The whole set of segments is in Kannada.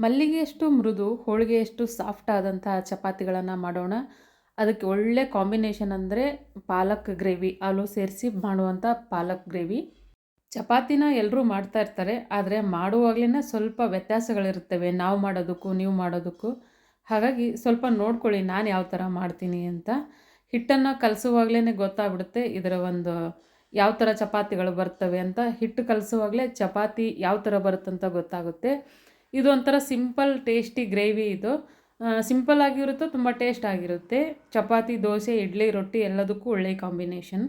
ಮಲ್ಲಿಗೆಯಷ್ಟು ಮೃದು, ಹೋಳಿಗೆಯಷ್ಟು ಸಾಫ್ಟ್ ಆದಂತಹ ಚಪಾತಿಗಳನ್ನು ಮಾಡೋಣ. ಅದಕ್ಕೆ ಒಳ್ಳೆ ಕಾಂಬಿನೇಷನ್ ಅಂದರೆ ಪಾಲಕ್ ಗ್ರೇವಿ, ಆಲೂ ಸೇರಿಸಿ ಮಾಡುವಂಥ ಪಾಲಕ್ ಗ್ರೇವಿ. ಚಪಾತಿನ ಎಲ್ಲರೂ ಮಾಡ್ತಾ ಇರ್ತಾರೆ, ಆದರೆ ಮಾಡುವಾಗಲೇ ಸ್ವಲ್ಪ ವ್ಯತ್ಯಾಸಗಳಿರ್ತವೆ ನಾವು ಮಾಡೋದಕ್ಕೂ ನೀವು ಮಾಡೋದಕ್ಕೂ. ಹಾಗಾಗಿ ಸ್ವಲ್ಪ ನೋಡ್ಕೊಳ್ಳಿ ನಾನು ಯಾವ ಥರ ಮಾಡ್ತೀನಿ ಅಂತ. ಹಿಟ್ಟನ್ನು ಕಲಸುವಾಗಲೇ ಗೊತ್ತಾಗ್ಬಿಡುತ್ತೆ ಇದರ ಒಂದು ಯಾವ ಥರ ಚಪಾತಿಗಳು ಬರ್ತವೆ ಅಂತ. ಹಿಟ್ಟು ಕಲಸುವಾಗಲೇ ಚಪಾತಿ ಯಾವ ಥರ ಬರುತ್ತಂತ ಗೊತ್ತಾಗುತ್ತೆ. ಇದು ಒಂಥರ ಸಿಂಪಲ್ ಟೇಸ್ಟಿ ಗ್ರೇವಿ. ಇದು ಸಿಂಪಲ್ ಆಗಿರುತ್ತೆ, ತುಂಬ ಟೇಸ್ಟ್ ಆಗಿರುತ್ತೆ. ಚಪಾತಿ, ದೋಸೆ, ಇಡ್ಲಿ, ರೊಟ್ಟಿ ಎಲ್ಲದಕ್ಕೂ ಒಳ್ಳೆಯ ಕಾಂಬಿನೇಷನ್.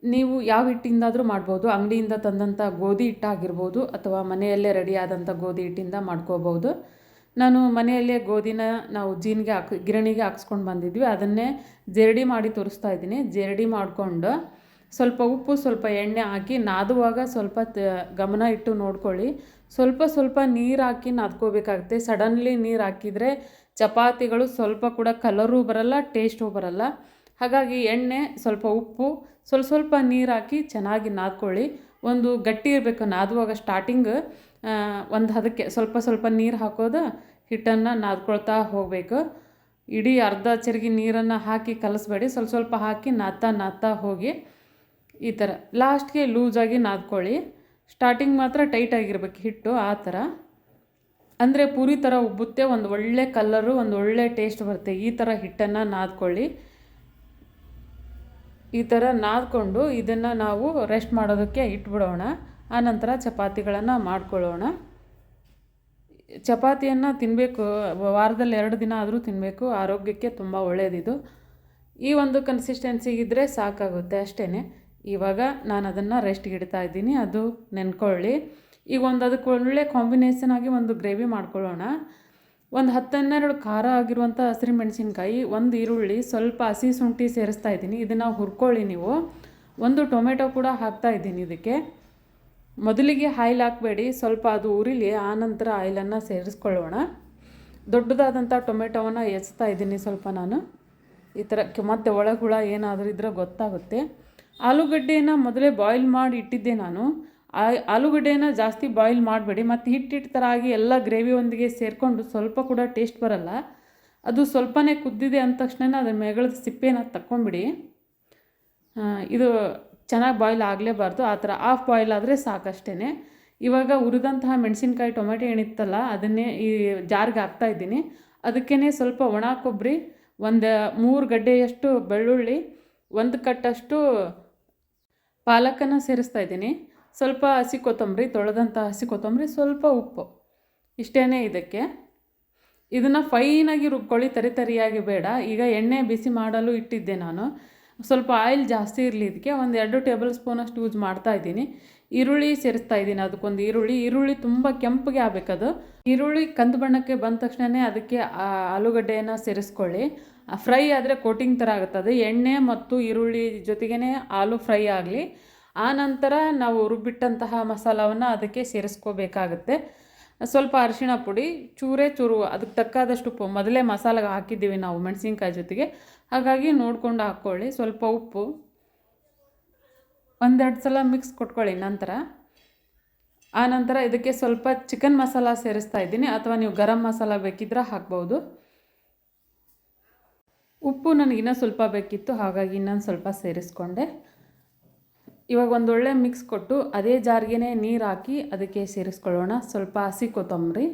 ನೀವು ಯಾವ ಹಿಟ್ಟಿಂದಾದರೂ ಮಾಡ್ಬೋದು. ಅಂಗಡಿಯಿಂದ ತಂದಂಥ ಗೋಧಿ ಹಿಟ್ಟಾಗಿರ್ಬೋದು ಅಥವಾ ಮನೆಯಲ್ಲೇ ರೆಡಿ ಆದಂಥ ಗೋಧಿ ಹಿಟ್ಟಿಂದ ಮಾಡ್ಕೋಬೋದು. ನಾನು ಮನೆಯಲ್ಲೇ ಗೋಧಿನ ನಾವು ಗಿರಣಿಗೆ ಹಾಕ್ಸ್ಕೊಂಡು ಬಂದಿದ್ವಿ. ಅದನ್ನೇ ಜರಡಿ ಮಾಡಿ ತೋರಿಸ್ತಾ ಇದ್ದೀನಿ. ಜರಡಿ ಮಾಡಿಕೊಂಡು ಸ್ವಲ್ಪ ಉಪ್ಪು, ಸ್ವಲ್ಪ ಎಣ್ಣೆ ಹಾಕಿ ನಾದುವಾಗ ಸ್ವಲ್ಪ ಗಮನ ಇಟ್ಟು ನೋಡ್ಕೊಳ್ಳಿ. ಸ್ವಲ್ಪ ನೀರು ಹಾಕಿ ನಾದ್ಕೋಬೇಕಾಗುತ್ತೆ. ಸಡನ್ಲಿ ನೀರು ಹಾಕಿದರೆ ಚಪಾತಿಗಳು ಸ್ವಲ್ಪ ಕೂಡ ಕಲರೂ ಬರಲ್ಲ, ಟೇಸ್ಟೂ ಬರಲ್ಲ. ಹಾಗಾಗಿ ಎಣ್ಣೆ, ಸ್ವಲ್ಪ ಉಪ್ಪು, ಸ್ವಲ್ಪ ನೀರು ಹಾಕಿ ಚೆನ್ನಾಗಿ ನಾದ್ಕೊಳ್ಳಿ. ಒಂದು ಗಟ್ಟಿ ಇರಬೇಕು ನಾದುವಾಗ. ಸ್ಟಾರ್ಟಿಂಗ್ ಒಂದು ಅದಕ್ಕೆ ಸ್ವಲ್ಪ ನೀರು ಹಾಕೋದು, ಹಿಟ್ಟನ್ನು ನಾದ್ಕೊಳ್ತಾ ಹೋಗಬೇಕು. ಇಡೀ ಅರ್ಧ ಚರಿಗೆ ನೀರನ್ನು ಹಾಕಿ ಕಲಿಸ್ಬೇಡಿ. ಸ್ವಲ್ಪ ಹಾಕಿ ನಾದ್ತಾ ಹೋಗಿ ಈ ಥರ ಲಾಸ್ಟ್ಗೆ ಲೂಸಾಗಿ ನಾದ್ಕೊಳ್ಳಿ. ಸ್ಟಾರ್ಟಿಂಗ್ ಮಾತ್ರ ಟೈಟಾಗಿರ್ಬೇಕು ಹಿಟ್ಟು, ಆ ಥರ ಅಂದರೆ ಪೂರಿ ಥರ ಉಬ್ಬುತ್ತೆ. ಒಂದು ಒಳ್ಳೆ ಕಲರು, ಒಂದು ಒಳ್ಳೆ ಟೇಸ್ಟ್ ಬರುತ್ತೆ. ಈ ಥರ ಹಿಟ್ಟನ್ನು ನಾದ್ಕೊಳ್ಳಿ. ಈ ಥರ ನಾದ್ಕೊಂಡು ಇದನ್ನು ನಾವು ರೆಸ್ಟ್ ಮಾಡೋದಕ್ಕೆ ಇಟ್ಬಿಡೋಣ. ಆನಂತರ ಚಪಾತಿಗಳನ್ನು ಮಾಡ್ಕೊಳ್ಳೋಣ. ಚಪಾತಿಯನ್ನು ತಿನ್ನಬೇಕು, ವಾರದಲ್ಲಿ 2 ದಿನ ಆದರೂ ತಿನ್ನಬೇಕು. ಆರೋಗ್ಯಕ್ಕೆ ತುಂಬ ಒಳ್ಳೆಯದಿದು. ಈ ಒಂದು ಕನ್ಸಿಸ್ಟೆನ್ಸಿಗಿದ್ದರೆ ಸಾಕಾಗುತ್ತೆ ಅಷ್ಟೇ. ಇವಾಗ ನಾನು ಅದನ್ನು ರೆಸ್ಟ್ಗೆ ಇಡ್ತಾ ಇದ್ದೀನಿ, ಅದು ನೆನ್ಕೊಳ್ಳಿ. ಈಗ ಅದಕ್ಕೆ ಒಳ್ಳೆ ಕಾಂಬಿನೇಷನ್ ಆಗಿ ಒಂದು ಗ್ರೇವಿ ಮಾಡ್ಕೊಳ್ಳೋಣ. ಒಂದು 10-12 ಖಾರ ಆಗಿರುವಂಥ ಹಸಿರುಮೆಣಸಿನ್ಕಾಯಿ, 1 ಈರುಳ್ಳಿ, ಸ್ವಲ್ಪ ಹಸಿ ಶುಂಠಿ ಸೇರಿಸ್ತಾ ಇದ್ದೀನಿ. ಇದನ್ನು ಹುರ್ಕೊಳ್ಳಿ ನೀವು. 1 ಟೊಮೆಟೊ ಕೂಡ ಹಾಕ್ತಾ ಇದ್ದೀನಿ ಇದಕ್ಕೆ. ಮೊದಲಿಗೆ ಆಯಿಲ್ ಹಾಕಬೇಡಿ, ಸ್ವಲ್ಪ ಅದು ಉರಿಲಿ, ಆನಂತರ ಆಯಿಲನ್ನು ಸೇರಿಸ್ಕೊಳ್ಳೋಣ. ದೊಡ್ಡದಾದಂಥ ಟೊಮೆಟೊವನ್ನು ಹೆಚ್ಚ್ತಾ ಇದ್ದೀನಿ ಸ್ವಲ್ಪ ನಾನು. ಈ ಥರ ಮತ್ತೆ ಒಳಗುಳ ಏನಾದರೂ ಇದ್ರೆ ಗೊತ್ತಾಗುತ್ತೆ. ಆಲೂಗಡ್ಡೆಯನ್ನು ಮೊದಲೇ ಬಾಯ್ಲ್ ಮಾಡಿ ಇಟ್ಟಿದ್ದೆ ನಾನು. ಆಲೂಗಡ್ಡೆಯನ್ನು ಜಾಸ್ತಿ ಬಾಯ್ಲ್ ಮಾಡಬೇಡಿ, ಮತ್ತು ಹಿಟ್ಟು ಥರ ಆಗಿ ಎಲ್ಲ ಗ್ರೇವಿ ಒಂದಿಗೆ ಸೇರಿಕೊಂಡು ಸ್ವಲ್ಪ ಕೂಡ ಟೇಸ್ಟ್ ಬರಲ್ಲ. ಅದು ಸ್ವಲ್ಪನೇ ಕುದ್ದಿದೆ ಅಂದ ತಕ್ಷಣ ಅದ್ರ ಮೇಗಳದ ಸಿಪ್ಪೆನ ತಕ್ಕೊಂಬಿಡಿ. ಇದು ಚೆನ್ನಾಗಿ ಬಾಯ್ಲ್ ಆಗಲೇಬಾರ್ದು, ಆ ಥರ ಆಫ್ ಬಾಯ್ಲ್ ಆದರೆ ಸಾಕಷ್ಟೇ. ಇವಾಗ ಹುರಿದಂತಹ ಮೆಣಸಿನ್ಕಾಯಿ, ಟೊಮೆಟೊ ಏನಿತ್ತಲ್ಲ ಅದನ್ನೇ ಈ ಜಾರ್ಗೆ ಹಾಕ್ತಾಯಿದ್ದೀನಿ. ಅದಕ್ಕೇ ಸ್ವಲ್ಪ ಒಣ ಕೊಬ್ಬರಿ, 3 ಗಡ್ಡೆಯಷ್ಟು ಬೆಳ್ಳುಳ್ಳಿ, 1 ಕಟ್ಟಷ್ಟು ಪಾಲಕನ್ನು ಸೇರಿಸ್ತಾ ಇದ್ದೀನಿ. ಸ್ವಲ್ಪ ಹಸಿ ಕೊತ್ತಂಬರಿ, ತೊಳೆದಂಥ ಹಸಿ ಕೊತ್ತಂಬರಿ, ಸ್ವಲ್ಪ ಉಪ್ಪು, ಇಷ್ಟೇ ಇದಕ್ಕೆ. ಇದನ್ನು ಫೈನಾಗಿ ರುಬ್ಕೊಳ್ಳಿ, ತರಿಯಾಗಿ ಬೇಡ. ಈಗ ಎಣ್ಣೆ ಬಿಸಿ ಮಾಡಲು ಇಟ್ಟಿದ್ದೆ ನಾನು. ಸ್ವಲ್ಪ ಆಯಿಲ್ ಜಾಸ್ತಿ ಇರಲಿ ಇದಕ್ಕೆ. 2 ಟೇಬಲ್ ಸ್ಪೂನಷ್ಟು ಯೂಸ್ ಮಾಡ್ತಾ ಇದ್ದೀನಿ. ಈರುಳ್ಳಿ ಸೇರಿಸ್ತಾ ಇದ್ದೀನಿ. ಅದಕ್ಕೊಂದು ಈರುಳ್ಳಿ ತುಂಬ ಕೆಂಪಗೆ ಆಗಬೇಕದು. ಈರುಳ್ಳಿ ಕಂದು ಬಣ್ಣಕ್ಕೆ ಬಂದ ತಕ್ಷಣವೇ ಅದಕ್ಕೆ ಆಲೂಗಡ್ಡೆಯನ್ನು ಸೇರಿಸ್ಕೊಳ್ಳಿ. ಫ್ರೈ ಆದರೆ ಕೋಟಿಂಗ್ ಥರ ಆಗುತ್ತದೆ. ಎಣ್ಣೆ ಮತ್ತು ಈರುಳ್ಳಿ ಜೊತೆಗೇ ಆಲೂ ಫ್ರೈ ಆಗಲಿ. ಆನಂತರ ನಾವು ರುಬ್ಬಿಟ್ಟಂತಹ ಮಸಾಲವನ್ನು ಅದಕ್ಕೆ ಸೇರಿಸ್ಕೋಬೇಕಾಗುತ್ತೆ. ಸ್ವಲ್ಪ ಅರಿಶಿಣ ಪುಡಿ, ಚೂರು ಅದಕ್ಕೆ ತಕ್ಕಾದಷ್ಟು ಉಪ್ಪು. ಮೊದಲೇ ಮಸಾಲೆಗೆ ಹಾಕಿದ್ದೀವಿ ನಾವು ಮೆಣಸಿನ್ಕಾಯಿ ಜೊತೆಗೆ, ಹಾಗಾಗಿ ನೋಡಿಕೊಂಡು ಹಾಕ್ಕೊಳ್ಳಿ. ಸ್ವಲ್ಪ ಉಪ್ಪು, 1-2 ಸಲ ಮಿಕ್ಸ್ ಕೊಟ್ಕೊಳ್ಳಿ. ಆನಂತರ ಇದಕ್ಕೆ ಸ್ವಲ್ಪ ಚಿಕನ್ ಮಸಾಲ ಸೇರಿಸ್ತಾ ಇದ್ದೀನಿ, ಅಥವಾ ನೀವು ಗರಂ ಮಸಾಲ ಬೇಕಿದ್ರೆ ಹಾಕ್ಬೋದು. ಉಪ್ಪು ನನಗಿನ್ನೂ ಸ್ವಲ್ಪ ಬೇಕಿತ್ತು, ಹಾಗಾಗಿ ಇನ್ನೊಂದು ಸ್ವಲ್ಪ ಸೇರಿಸ್ಕೊಂಡೆ. ಇವಾಗ ಒಂದೊಳ್ಳೆ ಮಿಕ್ಸ್ ಕೊಟ್ಟು ಅದೇ ಜಾರ್ಗೆ ನೀರು ಹಾಕಿ ಅದಕ್ಕೆ ಸೇರಿಸ್ಕೊಳ್ಳೋಣ. ಸ್ವಲ್ಪ ಹಸಿ ಕೊತ್ತಂಬರಿ,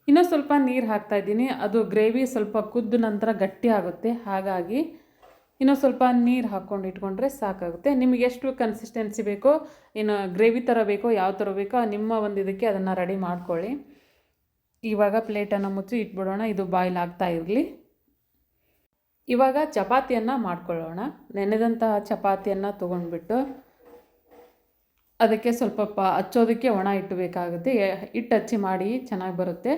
ಇನ್ನೂ ಸ್ವಲ್ಪ ನೀರು ಹಾಕ್ತಾಯಿದ್ದೀನಿ. ಅದು ಗ್ರೇವಿ ಸ್ವಲ್ಪ ಕುದ್ದು ನಂತರ ಗಟ್ಟಿ ಆಗುತ್ತೆ, ಹಾಗಾಗಿ ಇನ್ನೂ ಸ್ವಲ್ಪ ನೀರು ಹಾಕ್ಕೊಂಡು ಇಟ್ಕೊಂಡ್ರೆ ಸಾಕಾಗುತ್ತೆ. ನಿಮಗೆ ಎಷ್ಟು ಕನ್ಸಿಸ್ಟೆನ್ಸಿ ಬೇಕೋ, ಇನ್ನು ಗ್ರೇವಿ ಥರ ಬೇಕೋ, ಯಾವ ಥರ ಬೇಕೋ ನಿಮ್ಮ ಒಂದು ಇದಕ್ಕೆ ಅದನ್ನು ರೆಡಿ ಮಾಡ್ಕೊಳ್ಳಿ. ಇವಾಗ ಪ್ಲೇಟನ್ನು ಮುಚ್ಚಿ ಇಟ್ಬಿಡೋಣ, ಇದು ಬಾಯ್ಲ್ ಆಗ್ತಾ ಇರಲಿ. ಇವಾಗ ಚಪಾತಿಯನ್ನು ಮಾಡ್ಕೊಳ್ಳೋಣ. ನೆನೆದಂತಹ ಚಪಾತಿಯನ್ನು ತೊಗೊಂಡ್ಬಿಟ್ಟು ಅದಕ್ಕೆ ಸ್ವಲ್ಪ ಹಚ್ಚೋದಕ್ಕೆ ಒಣ ಹಿಟ್ಟು ಬೇಕಾಗುತ್ತೆ. ಹಿಟ್ಟು ಹಚ್ಚಿ ಮಾಡಿ ಚೆನ್ನಾಗಿ ಬರುತ್ತೆ.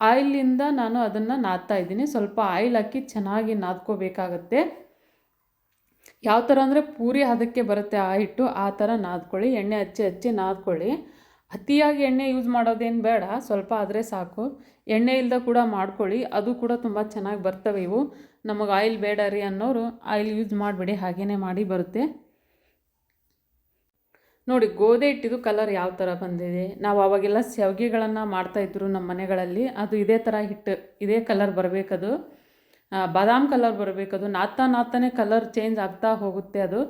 ಆಯಿಲಿಂದ ನಾನು ಅದನ್ನು ನಾದ್ತಾ ಇದ್ದೀನಿ. ಸ್ವಲ್ಪ ಆಯಿಲ್ ಹಾಕಿ ಚೆನ್ನಾಗಿ ನಾದ್ಕೋಬೇಕಾಗತ್ತೆ. ಯಾವ ಥರ ಅಂದರೆ ಪೂರಿ ಅದಕ್ಕೆ ಬರುತ್ತೆ ಆ ಹಿಟ್ಟು, ಆ ಥರ ನಾದ್ಕೊಳ್ಳಿ. ಎಣ್ಣೆ ಹಚ್ಚಿ ನಾದ್ಕೊಳ್ಳಿ. ಅತಿಯಾಗಿ ಎಣ್ಣೆ ಯೂಸ್ ಮಾಡೋದೇನು ಬೇಡ, ಸ್ವಲ್ಪ ಆದರೆ ಸಾಕು. ಎಣ್ಣೆ ಇಲ್ಲದ ಕೂಡ ಮಾಡ್ಕೊಳ್ಳಿ, ಅದು ಕೂಡ ತುಂಬ ಚೆನ್ನಾಗಿ ಬರ್ತವೆ ಇವು. ನಮಗೆ ಆಯಿಲ್ ಬೇಡ ರೀ ಅನ್ನೋರು ಆಯಿಲ್ ಯೂಸ್ ಮಾಡಬೇಡಿ, ಹಾಗೇ ಮಾಡಿ ಬರುತ್ತೆ. ನೋಡಿ ಗೋಧಿ ಹಿಟ್ಟಿದು ಕಲರ್ ಯಾವ ಥರ ಬಂದಿದೆ. ನಾವು ಅವಾಗೆಲ್ಲ ಶಾವಿಗೆಗಳನ್ನು ಮಾಡ್ತಾಯಿದ್ರು ನಮ್ಮ ಮನೆಗಳಲ್ಲಿ. ಅದು ಇದೇ ಥರ ಹಿಟ್ಟು ಇದೇ ಕಲರ್ ಬರಬೇಕದು, ಬಾದಾಮ್ ಕಲರ್ ಬರಬೇಕದು. ನಾದ್ತಾನೆ ಕಲರ್ ಚೇಂಜ್ ಆಗ್ತಾ ಹೋಗುತ್ತೆ ಅದು.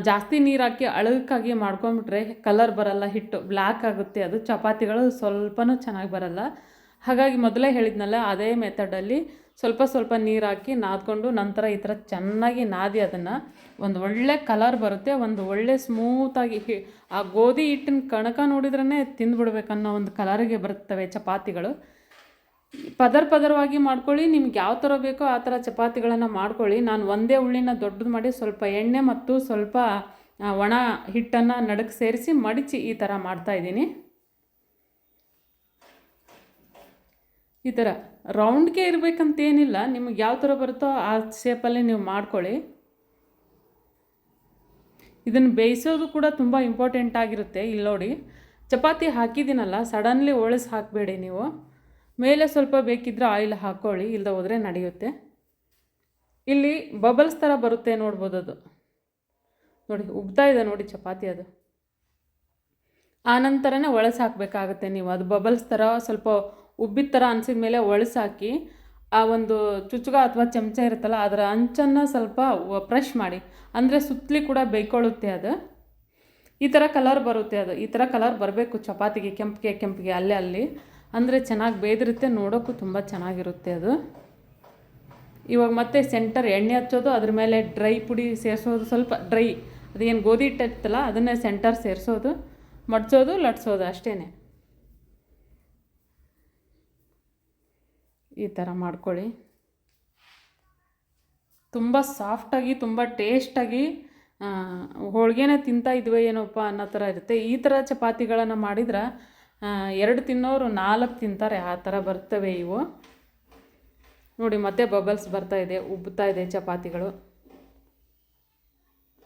ಜಾಸ್ತಿ ನೀರು ಹಾಕಿ ಅಳಕ್ಕಾಗಿ ಮಾಡ್ಕೊಂಬಿಟ್ರೆ ಕಲರ್ ಬರಲ್ಲ, ಹಿಟ್ಟು ಬ್ಲ್ಯಾಕ್ ಆಗುತ್ತೆ, ಅದು ಚಪಾತಿಗಳು ಸ್ವಲ್ಪನೂ ಚೆನ್ನಾಗಿ ಬರಲ್ಲ. ಹಾಗಾಗಿ ಮೊದಲೇ ಹೇಳಿದ್ನಲ್ಲ, ಅದೇ ಮೆಥಡಲ್ಲಿ ಸ್ವಲ್ಪ ನೀರು ಹಾಕಿ ನಾದ್ಕೊಂಡು ನಂತರ ಈ ಥರ ಚೆನ್ನಾಗಿ ನಾದಿ ಅದನ್ನು ಒಂದು ಒಳ್ಳೆ ಕಲರ್ ಬರುತ್ತೆ. ಒಂದು ಒಳ್ಳೆ ಸ್ಮೂತಾಗಿ ಆ ಗೋಧಿ ಹಿಟ್ಟಿನ ಕಣಕ ನೋಡಿದ್ರೇ ತಿಂದುಬಿಡ್ಬೇಕನ್ನೋ ಒಂದು ಕಲರಿಗೆ ಬರ್ತವೆ ಚಪಾತಿಗಳು. ಪದರವಾಗಿ ಮಾಡ್ಕೊಳ್ಳಿ. ನಿಮ್ಗೆ ಯಾವ ಥರ ಬೇಕೋ ಆ ಥರ ಚಪಾತಿಗಳನ್ನು ಮಾಡ್ಕೊಳ್ಳಿ. ನಾನು ಒಂದೇ ಉಳ್ಳಿನ ದೊಡ್ಡದು ಮಾಡಿ ಸ್ವಲ್ಪ ಎಣ್ಣೆ ಮತ್ತು ಸ್ವಲ್ಪ ಒಣ ಹಿಟ್ಟನ್ನು ನಡುಕ್ಕೆ ಸೇರಿಸಿ ಮಡಿಚಿ ಈ ಥರ ಮಾಡ್ತಾಯಿದ್ದೀನಿ. ಈ ಥರ ರೌಂಡ್ಗೆ ಇರಬೇಕಂತೇನಿಲ್ಲ, ನಿಮಗೆ ಯಾವ ಥರ ಬರುತ್ತೋ ಆ ಶೇಪಲ್ಲಿ ನೀವು ಮಾಡ್ಕೊಳ್ಳಿ. ಇದನ್ನು ಬೇಯಿಸೋದು ಕೂಡ ತುಂಬ ಇಂಪಾರ್ಟೆಂಟ್ ಆಗಿರುತ್ತೆ. ಇಲ್ಲಿ ನೋಡಿ, ಚಪಾತಿ ಹಾಕಿದ್ದೀನಲ್ಲ, ಸಡನ್ಲಿ ಒಳಸಿ ಹಾಕಬೇಡಿ ನೀವು. ಮೇಲೆ ಸ್ವಲ್ಪ ಬೇಕಿದ್ದರೆ ಆಯಿಲ್ ಹಾಕ್ಕೊಳ್ಳಿ, ಇಲ್ಲದೆ ಹೋದರೆ ನಡೆಯುತ್ತೆ. ಇಲ್ಲಿ ಬಬಲ್ಸ್ ಥರ ಬರುತ್ತೆ ನೋಡ್ಬೋದು, ಅದು ನೋಡಿ ಉಬ್ತಾ ಇದೆ ನೋಡಿ ಚಪಾತಿ. ಅದು ಆನಂತರನೇ ಒಳಸಿ ಹಾಕಬೇಕಾಗುತ್ತೆ ನೀವು. ಅದು ಬಬಲ್ಸ್ ಥರ ಸ್ವಲ್ಪ ಉಬ್ಬಿದ ಥರ ಅನಿಸಿದ ಮೇಲೆ ಒಳಸಾಕಿ ಆ ಒಂದು ಚುಚ್ಚುಗ ಅಥವಾ ಚಮಚ ಇರುತ್ತಲ್ಲ ಅದರ ಅಂಚನ್ನು ಸ್ವಲ್ಪ ಪ್ರೆಶ್ ಮಾಡಿ, ಅಂದರೆ ಸುತ್ತಲಿ ಕೂಡ ಬೇಯ್ಕೊಳ್ಳುತ್ತೆ ಅದು. ಈ ಥರ ಕಲರ್ ಬರುತ್ತೆ. ಅದು ಈ ಥರ ಕಲರ್ ಬರಬೇಕು ಚಪಾತಿಗೆ, ಕೆಂಪಿಗೆ ಅಲ್ಲಿ ಅಂದರೆ ಚೆನ್ನಾಗಿ ಬೇಯ್ದಿರುತ್ತೆ, ನೋಡೋಕ್ಕೂ ತುಂಬ ಚೆನ್ನಾಗಿರುತ್ತೆ ಅದು. ಇವಾಗ ಮತ್ತೆ ಸೆಂಟರ್ ಎಣ್ಣೆ ಹಚ್ಚೋದು, ಅದ್ರ ಮೇಲೆ ಡ್ರೈ ಪುಡಿ ಸೇರಿಸೋದು, ಸ್ವಲ್ಪ ಡ್ರೈ ಅದೇನು ಗೋಧಿ ಹಿಟ್ಟು ಇತ್ತಲ್ಲ ಅದನ್ನೇ ಸೆಂಟರ್ ಸೇರಿಸೋದು, ಮಡ್ಚೋದು, ಲಟ್ಸೋದು ಅಷ್ಟೇ. ಈ ಥರ ಮಾಡ್ಕೊಳ್ಳಿ. ತುಂಬ ಸಾಫ್ಟಾಗಿ ತುಂಬ ಟೇಸ್ಟಾಗಿ ಹೋಳಿಗೆನೇ ತಿಂತಾ ಇದ್ವಿ ಏನೋಪ್ಪ ಅನ್ನೋ ಥರ ಇರುತ್ತೆ. ಈ ಥರ ಚಪಾತಿಗಳನ್ನು ಮಾಡಿದ್ರೆ 2 ತಿನ್ನೋರು 4 ತಿಂತಾರೆ, ಆ ಥರ ಬರ್ತವೆ ಇವು. ನೋಡಿ ಮತ್ತೆ ಬಬಲ್ಸ್ ಬರ್ತಾಯಿದೆ, ಉಬ್ತಾ ಇದೆ ಚಪಾತಿಗಳು.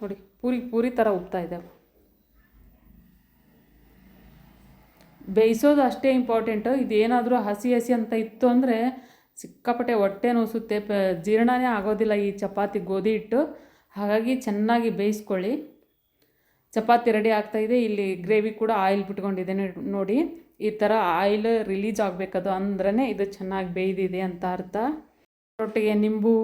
ನೋಡಿ ಪೂರಿ ಥರ ಉಬ್ತಾ ಇದೆ. ಬೇಯಿಸೋದು ಅಷ್ಟೇ ಇಂಪಾರ್ಟೆಂಟು. ಇದೇನಾದರೂ ಹಸಿ ಅಂತ ಇತ್ತು ಅಂದರೆ ಸಿಕ್ಕಾಪಟ್ಟೆ ಹೊಟ್ಟೆ ನೋಸುತ್ತೆ, ಜೀರ್ಣನೇ ಆಗೋದಿಲ್ಲ ಈ ಚಪಾತಿ ಗೋಧಿ ಹಿಟ್ಟು. ಹಾಗಾಗಿ ಚೆನ್ನಾಗಿ ಬೇಯಿಸ್ಕೊಳ್ಳಿ. ಚಪಾತಿ ರೆಡಿ ಆಗ್ತಾಯಿದೆ. ಇಲ್ಲಿ ಗ್ರೇವಿ ಕೂಡ ಆಯಿಲ್ ಬಿಟ್ಕೊಂಡಿದ್ದೇನೆ ನೋಡಿ. ಈ ಥರ ಆಯಿಲ್ ರಿಲೀಸ್ ಆಗಬೇಕದು, ಅಂದ್ರೇ ಇದು ಚೆನ್ನಾಗಿ ಬೇಯ್ದಿದೆ ಅಂತ ಅರ್ಥ. ರೊಟ್ಟಿಗೆ ನಿಂಬು,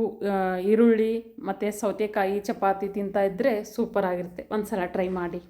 ಈರುಳ್ಳಿ ಮತ್ತು ಸೌತೆಕಾಯಿ ಚಪಾತಿ ತಿಂತಾಯಿದ್ರೆ ಸೂಪರ್ ಆಗಿರುತ್ತೆ. ಒಂದು ಸಲ ಟ್ರೈ ಮಾಡಿ.